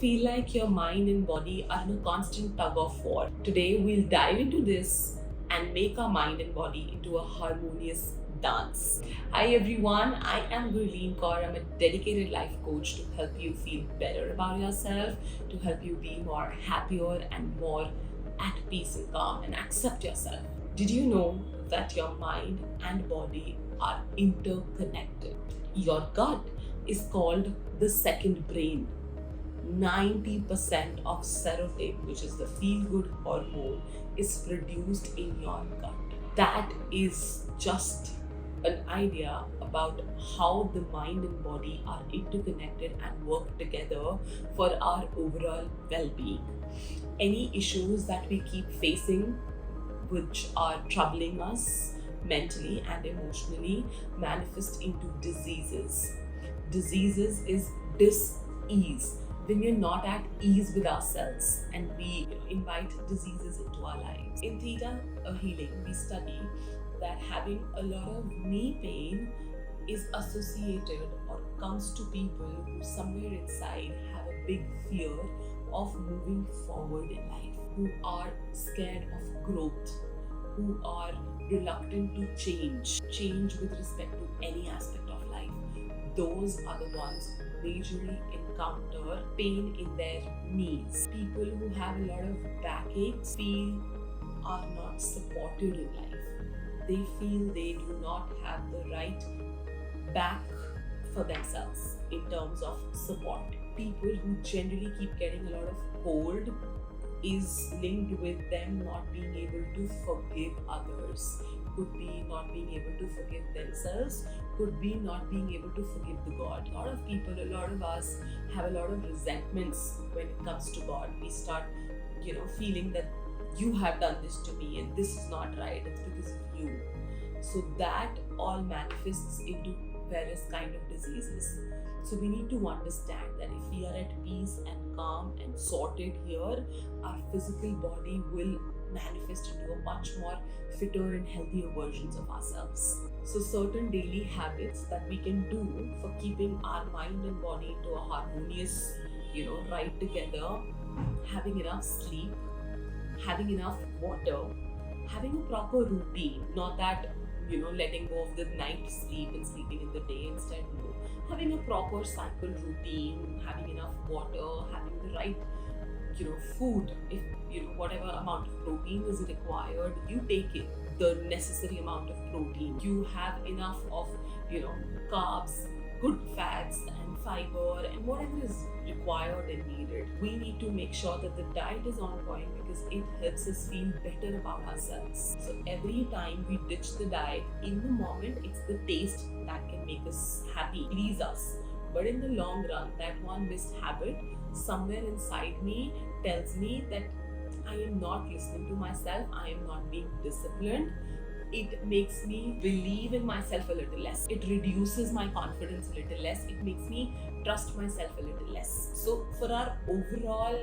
feel like your mind and body are in a constant tug of war? Today, we'll dive into this and make our mind and body into a harmonious dance. Hi everyone, I am Gurleen Kaur. I'm a dedicated life coach to help you feel better about yourself, to help you be more happier and more at peace and calm and accept yourself. Did you know that your mind and body are interconnected? Your gut is called the second brain. 90% of serotonin, which is the feel good hormone, is produced in your gut. That is just an idea about how the mind and body are interconnected and work together for our overall well being. Any issues that we keep facing, which are troubling us mentally and emotionally, manifest into diseases. Diseases is dis-ease. When we're not at ease with ourselves and we invite diseases into our lives. In Theta Healing, we study that having a lot of knee pain is associated or comes to people who somewhere inside have a big fear of moving forward in life, who are scared of growth, who are reluctant to change with respect to any aspect of life. Those are the ones who majorly encounter pain in their knees. People who have a lot of backaches feel are not supported in life. They feel they do not have the right back for themselves in terms of support. People who generally keep getting a lot of cold is linked with them not being able to forgive others. Could be not being able to forgive themselves, could be not being able to forgive the God. A lot of people, a lot of us have a lot of resentments when it comes to God. We start, feeling that you have done this to me and this is not right, it's because of you. So that all manifests into various kind of diseases. So we need to understand that if we are at peace and calm and sorted here, our physical body will manifest into a much more fitter and healthier versions of ourselves. So certain daily habits that we can do for keeping our mind and body into a harmonious, right together: having enough sleep, having enough water, having a proper routine, not that letting go of the night sleep and sleeping in the day instead. No, having a proper cycle routine, having enough water, having the right food. If whatever amount of protein is required, you take it, the necessary amount of protein. You have enough of carbs, good fats and fiber and whatever is required and needed. We need to make sure that the diet is on point because it helps us feel better about ourselves. So every time we ditch the diet, in the moment it's the taste that can make us happy, please us. But in the long run, that one missed habit somewhere inside me tells me that I am not listening to myself, I am not being disciplined. It makes me believe in myself a little less. It reduces my confidence a little less. It makes me trust myself a little less. So for our overall,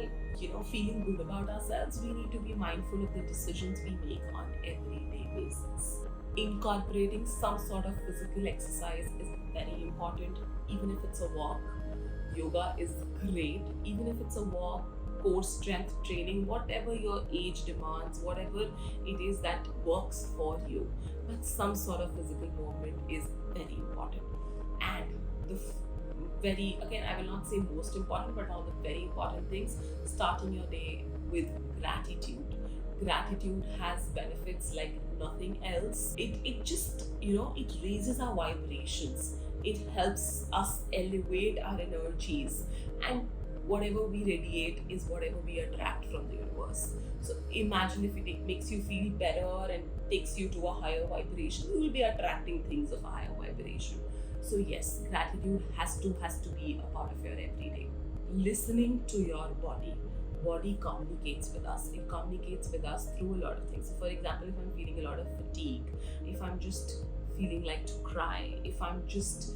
feeling good about ourselves, we need to be mindful of the decisions we make on everyday basis. Incorporating some sort of physical exercise is very important, even if it's a walk. Yoga is great, even if it's a walk, core strength training, whatever your age demands, whatever it is that works for you. But some sort of physical movement is very important. And I will not say most important, but all the very important things, starting your day with gratitude. Gratitude has benefits like nothing else. It just, it raises our vibrations. It helps us elevate our energies, and whatever we radiate is whatever we attract from the universe. So imagine if it makes you feel better and takes you to a higher vibration, you will be attracting things of a higher vibration. So yes, gratitude has to be a part of your everyday. Listening to your body. Body communicates with us. It communicates with us through a lot of things. For example, if I'm feeling a lot of fatigue, if I'm just feeling like to cry, if I'm just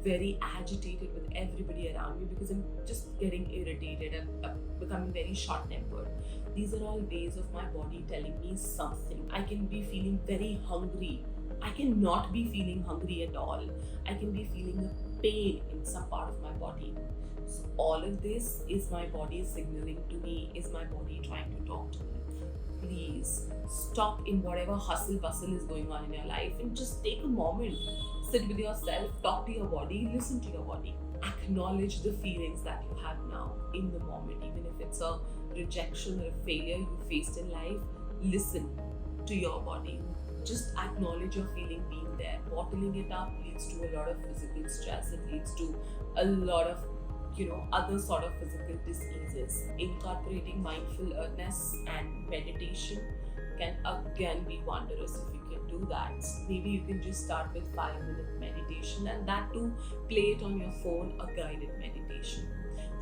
very agitated with everybody around me because I'm just getting irritated, I'm becoming very short-tempered. These are all ways of my body telling me something. I can be feeling very hungry. I cannot be feeling hungry at all. I can be feeling pain in some part of my body. So all of this is my body signaling to me, is my body trying to talk to me. Please stop in whatever hustle bustle is going on in your life and just take a moment, sit with yourself, talk to your body, listen to your body. Acknowledge the feelings that you have now in the moment, even if it's a rejection or a failure you faced in life. Listen to your body. Just acknowledge your feeling being there. Bottling it up leads to a lot of physical stress. It leads to a lot of other sort of physical diseases. Incorporating mindfulness and meditation can again be wondrous if you can do that. Maybe you can just start with 5-minute meditation, and that too, play it on your phone, a guided meditation.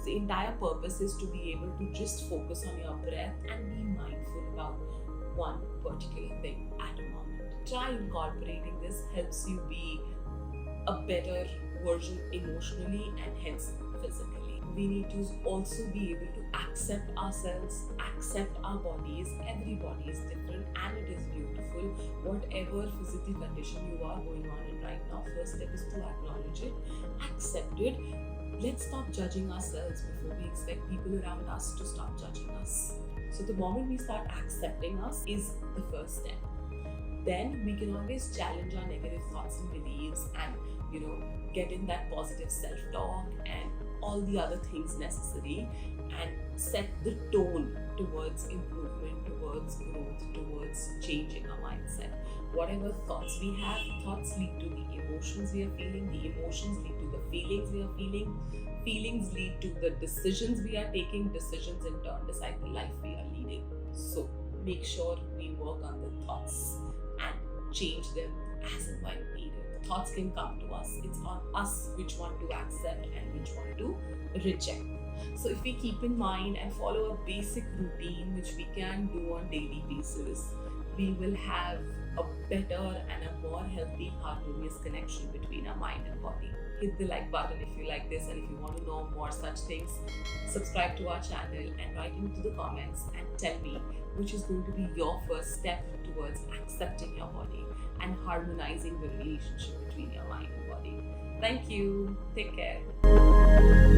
So the entire purpose is to be able to just focus on your breath and be mindful about one particular thing at a moment. Try incorporating this, helps you be a better version emotionally and hence physically. We need to also be able to accept ourselves, accept our bodies. Every body is different and it is beautiful. Whatever physical condition you are going on in right now, first step is to acknowledge it, accept it. Let's stop judging ourselves before we expect people around us to stop judging us. So the moment we start accepting us is the first step. Then we can always challenge our negative thoughts and beliefs and get in that positive self-talk and all the other things necessary and set the tone towards improvement, towards growth, towards changing our mindset. Whatever thoughts we have, thoughts lead to the emotions we are feeling, the emotions lead to the feelings we are feeling, feelings lead to the decisions we are taking, decisions in turn decide the life we are leading. So make sure we work on the thoughts and change them as and when needed. Thoughts can come to us. It's on us which one to accept and which one to reject. So if we keep in mind and follow a basic routine which we can do on daily basis, we will have a better and a more healthy, harmonious connection between our mind and body. Hit the like button if you like this, and if you want to know more such things, subscribe to our channel and write into the comments and tell me which is going to be your first step towards accepting your body and harmonizing the relationship between your mind and body. Thank you. Take care.